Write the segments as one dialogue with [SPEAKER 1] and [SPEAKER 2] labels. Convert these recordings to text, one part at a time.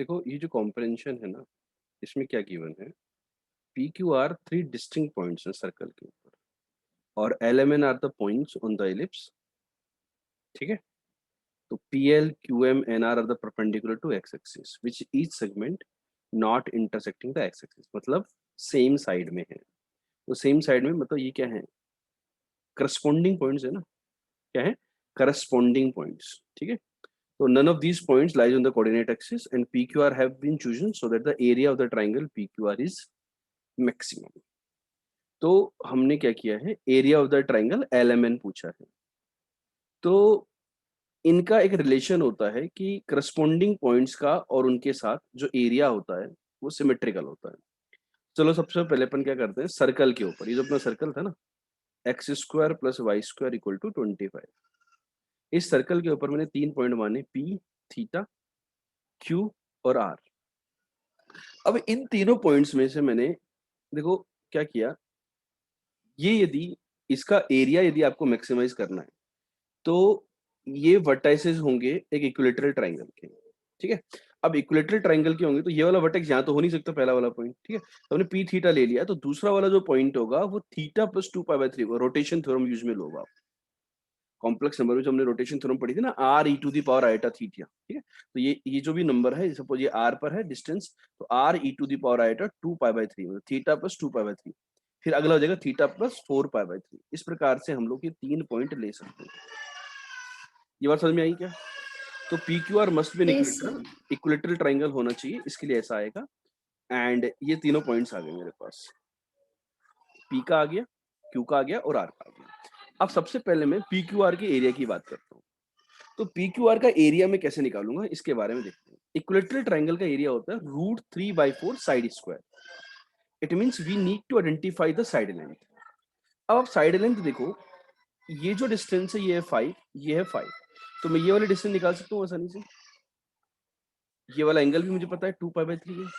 [SPEAKER 1] देखो ये जो कॉम्प्रिहेंशन है ना, इसमें क्या गिवन है, P Q R three distinct points हैं सर्कल के ऊपर, और L M N are the points on the ellipse. ठीक है, तो P L Q M N are the perpendicular to x axis which each segment not intersecting the x axis, मतलब same side में है। तो सेम साइड में मतलब ये क्या है, करस्पॉन्डिंग पॉइंट्स है ना, क्या है, करस्पॉन्डिंग पॉइंट्स। ठीक है, so none of these points lies on the coordinate axis and PQR have been chosen so that the area of the triangle PQR is maximum। तो हमने क्या किया है, area of the triangle LMN पूछा है। तो इनका एक रिलेशन होता है कि करस्पॉन्डिंग पॉइंट्स का और उनके साथ जो एरिया होता है वो सिमेट्रिकल होता है। चलो सबसे पहले अपन क्या करते हैं, सर्कल के ऊपर, ये जो अपना सर्कल था ना, x square plus y square equal to 25, इस सर्कल के ऊपर मैंने 3 पॉइंट माने, पी, थीटा, क्यू और आर। अब इन तीनों पॉइंट्स में से मैंने, देखो क्या किया, ये यदि इसका एरिया यदि आपको मैक्सिमाइज करना है तो ये वर्टाइसेस होंगे एक इक्विलेटरल ट्राइंगल के। ठीक है, अब इक्विलेटरल ट्राइंगल के होंगे तो ये वाला वर्टेक्स यहाँ तो हो नहीं सकता, पहला वाला पॉइंट। ठीक है, तो हमने पी थीटा ले लिया, तो दूसरा वाला जो पॉइंट होगा वो थीटा प्लस 2 पाई बाई 3 होगा। रोटेशन थ्योरम यूज में लो आप, कॉम्प्लेक्स नंबर में जो हमने रोटेशन थ्योरम पढ़ी थी ना, r e to the power iota theta. ठीक है, तो ये जो भी नंबर है, सपोज ये आर पर है डिस्टेंस, तो r e to the power iota 2 pi by 3, मतलब थीटा प्लस 2 पाई बाई 3। फिर अगला हो जाएगा थीटा प्लस 4 पाई बाई 3। इस प्रकार से हम लोग ये 3 पॉइंट ले सकते हैं। ये बात समझ में आई क्या? तो P Q are must be
[SPEAKER 2] Yes, sir.
[SPEAKER 1] Equilateral triangle होना चाहिए, इसके लिए ऐसा आएगा। एंड ये तीनों पॉइंट्स आ गए मेरे पास, पी का आ गया, क्यू का आ गया और आर का आ गया। अब सबसे पहले मैं पी क्यू आर के एरिया की बात करता हूँ। तो पी क्यू आर का एरिया मैं कैसे निकालूंगा, इसके बारे में देखते हैं। इक्विलेटरल ट्राइंगल का एरिया होता है √3/4 side square. It means we need to identify the side length. अब आप साइड लेंथ देखो, ये जो डिस्टेंस है ये है 5, ये है 5, तो मैं ये वाले डिस्टेंस निकाल सकता हूँ आसानी से। ये वाला एंगल भी मुझे पता है 2 पाई बाई 3 है।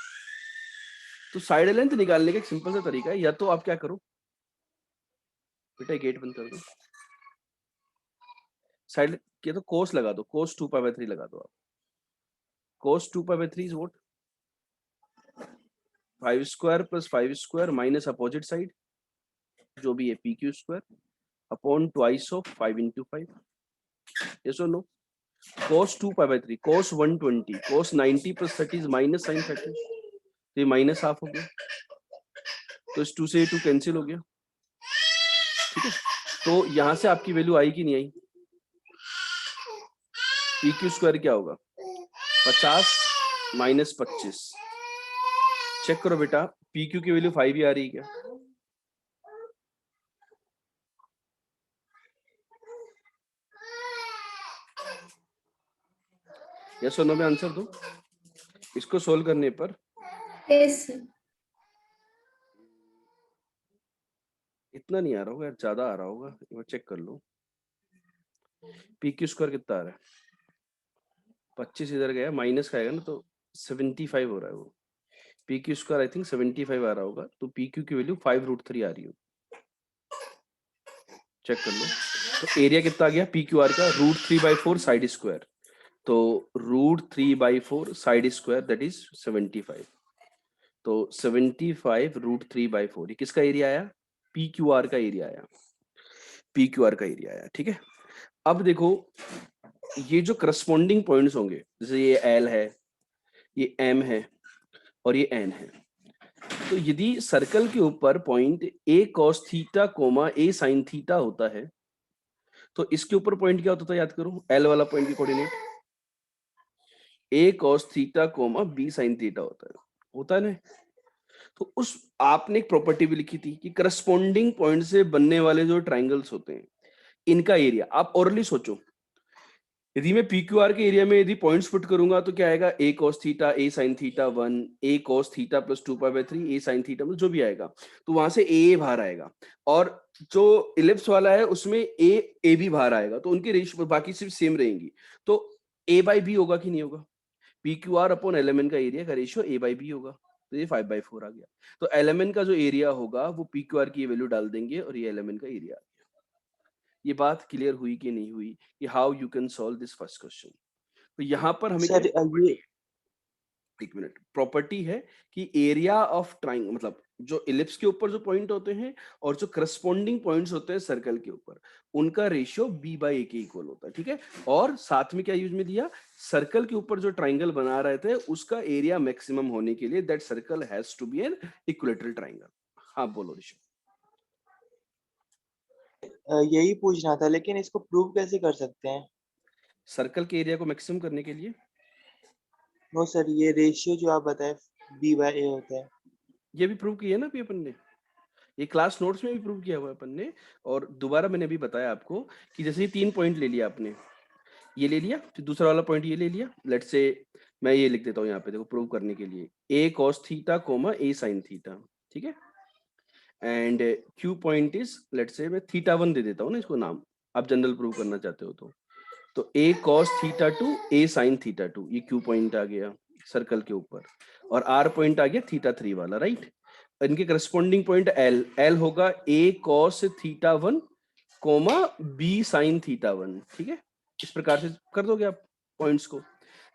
[SPEAKER 1] तो साइड लेंथ निकालने का एक सिंपल सा तरीका है, या तो आप क्या करो बेटा, गेट बंद कर दो, साइड के तो कोस लगा दो, कोस 2 पाई बाई 3 लगा दो आप। Cos 2 pi by 3 is what, 5 square plus 5 square minus opposite side जो भी है P Q square upon twice of 5 × 5। Yes और no? cos 2 pi by 3, cos 120, cos 90 plus 30 is minus sine 30, तो ये माइनस हाफ हो गया, तो इस 2 से ये 2 कैंसिल हो गया। ठीक है, तो यहां से आपकी वैल्यू आई कि नहीं आई? पी क्यू स्क्वायर क्या होगा, 50 माइनस 25। चेक करो बेटा, पी क्यू की वैल्यू 5 ही आ रही है क्या? यस और नो में आंसर दो। इसको सोल्व करने पर
[SPEAKER 2] Yes, sir.
[SPEAKER 1] इतना नहीं आ रहा होगा, ज्यादा आ रहा होगा, एक बार चेक कर लो। पी क्यू स्क्वायर कितना आ रहा है, 25 इधर गया, माइनस का आएगा ना, तो 75 हो रहा है वो। P Q square I think 75 आ रहा होगा, तो पी क्यू की वैल्यू 5√3 आ रही हो, चेक कर लो। तो एरिया कितना आ गया पी क्यू आर का, √3/4 साइड स्क्वायर, तो √3/4 साइड स्क्वायर दैट इज 75। तो 75 √3/4, ये किसका एरिया आया, पी क्यू आर का एरिया आया, पी क्यू आर का एरिया आया। ठीक है, अब देखो ये जो करस्पॉन्डिंग पॉइंट्स होंगे, जैसे ये एल है, ये एम है और ये एन है, तो यदि सर्कल के ऊपर point A cos theta coma A sine theta होता है, तो इसके ऊपर पॉइंट क्या होता था, याद करो, एल वाला पॉइंट की coordinate A cos theta comma B sine theta होता है ना। तो उस आपने एक प्रॉपर्टी भी लिखी थी कि करस्पॉन्डिंग पॉइंट से बनने वाले जो ट्राइंगल्स होते हैं इनका एरिया, आप ओरली सोचो, यदि मैं पी क्यू आर के एरिया में यदि पॉइंट्स पुट करूंगा तो क्या आएगा, A cos theta A sine theta 1, A cos theta plus 2 pi by 3 A sine theta, मतलब जो भी आएगा, तो वहां से ए बाहर आएगा, और जो इलिप्स वाला है उसमें ए भी बाहर आएगा, तो उनकी रेशियो बाकी सिर्फ सेम रहेंगी। तो ए बाई बी होगा कि नहीं होगा, P Q R upon L M N का एरिया का रेशियो ए बाई बी होगा, तो ये 5/4 आ गया। तो एल एम एन का जो एरिया होगा वो पी क्यू आर की वैल्यू डाल देंगे और ये एल एम एन का एरिया। ये बात क्लियर हुई कि नहीं हुई कि how you can solve this first question? तो यहाँ पर हमें क्या
[SPEAKER 3] सर
[SPEAKER 1] प्रॉपर्टी
[SPEAKER 3] ये
[SPEAKER 1] है, एक मिनट, प्रॉपर्टी है कि एरिया ऑफ ट्राइंगल, मतलब जो इलिप्स के ऊपर जो पॉइंट होते हैं और जो करस्पॉन्डिंग पॉइंट्स होते हैं सर्कल के ऊपर, उनका रेशियो b/a के इक्वल होता है, ठीक है। और साथ में क्या यूज में दिया, सर्कल के ऊपर जो ट्राइंगल बना रहे थे उसका एरिया मैक्सिमम होने के लिए that circle has to be an equilateral triangle. हाँ बोलो ऋषभ।
[SPEAKER 2] यही पूछना था, लेकिन इसको प्रूव कैसे कर सकते हैं?
[SPEAKER 1] सर्कल के एरिया को मैक्सिमम करने के लिए
[SPEAKER 2] नो सर, ये रेशियो जो आप बताए b/a होता है।
[SPEAKER 1] ये भी प्रूव किया ना अभी अपन ने, ये क्लास नोट्स में भी प्रूव किया हुआ है अपन ने। और दोबारा मैंने अभी बताया आपको कि जैसे ये 3 पॉइंट ले लिया आपने, ये ले लिया, फिर दूसरा वाला पॉइंट ये ले लिया, लेट्स से मैं ये लिख देता हूँ यहाँ पे, देखो प्रूव करने के लिए a cos theta coma a sin theta, ठीक है। And q point is, let's say मैं θ1 दे देता हूँ ना इसको नाम, आप जनरल प्रूव करना चाहते हो तो a cos θ2 a sin θ2, ये q पॉइंट आ गया सर्कल के ऊपर, और r पॉइंट आ गया θ3 वाला, राइट। इनके करस्पॉन्डिंग पॉइंट l होगा a cos θ1 comma b sin θ1, ठीक है। इस प्रकार से कर दोगे आप पॉइंट्स को।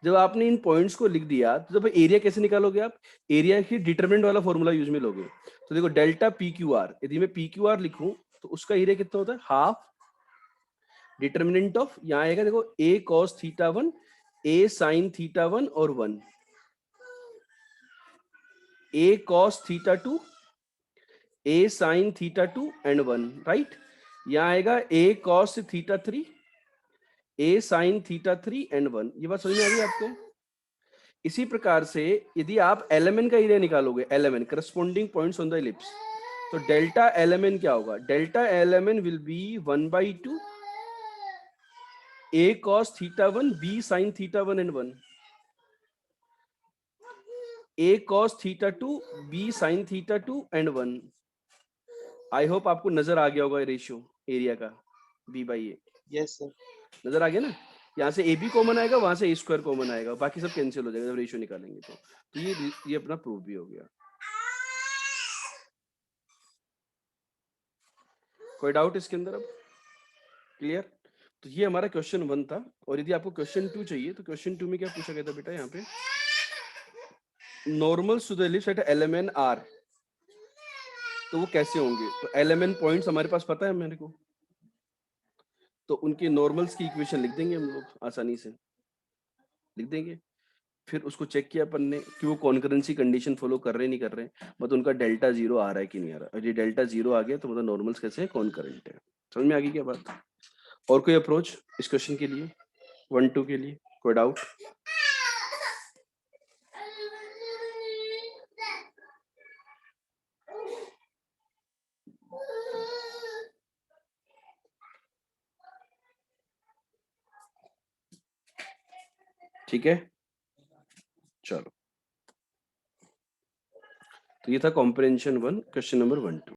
[SPEAKER 1] जब आपने इन पॉइंट्स को लिख दिया तो जब एरिया कैसे निकालोगे आप, एरिया की डिटरमिनेंट वाला फॉर्मूला यूज में लोगे। तो देखो डेल्टा पी क्यू आर, यदि मैं पी क्यू आर लिखूं तो उसका एरिया कितना होता है, हाफ डिटरमिनेंट ऑफ, यहाँ आएगा देखो a cos θ1 a sin θ1 और 1, a cos θ2 a sin θ2 and 1, right. यहाँ आएगा a cos θ3 a sin θ3 एंड 1। ये बात समझ में आ गई आपको। इसी प्रकार से यदि आप LMN का एरिया निकालोगे, LMN corresponding points on the ellipse, तो डेल्टा LMN क्या होगा, delta LMN will be 1/2 a cos θ1 b sin θ1 and 1, a cos θ2 b sin θ2 and 1। I hope आपको नजर आ गया होगा रेशियो एरिया का b/a,
[SPEAKER 2] यस सर।
[SPEAKER 1] नजर आ गया ना। यहाँ से ए बी कॉमन आएगा, वहां से a स्क्वायर कॉमन आएगा, बाकी सब कैंसिल हो जाएगा जब रेशियो निकालेंगे तो ये अपना प्रूफ भी हो गया। कोई डाउट इसके अंदर अब क्लियर? तो ये हमारा क्वेश्चन 1 था। और यदि आपको क्वेश्चन 2 चाहिए तो क्वेश्चन 2 में क्या पूछा गया था बेटा, यहाँ पे normal to the ellipse at LMN R, तो वो कैसे होंगे। तो LMN पॉइंट्स हमारे पास पता है मेरे को, तो उनके नॉर्मल्स की इक्वेशन लिख देंगे हम लोग, आसानी से लिख देंगे। फिर उसको चेक किया अपन ने कि वो कॉन्करेंसी कंडीशन फॉलो कर रहे नहीं कर रहे, मतलब उनका डेल्टा 0 आ रहा है कि नहीं आ रहा। यदि डेल्टा 0 आ गया तो मतलब नॉर्मल्स कैसे है, कॉन्करेंट है। समझ में आ गई क्या बात? और कोई अप्रोच इस क्वेश्चन के लिए 1-2 के लिए, कोई डाउट? ठीक है, चलो। तो ये था कॉम्प्रिहेंशन 1, क्वेश्चन नंबर 1-2।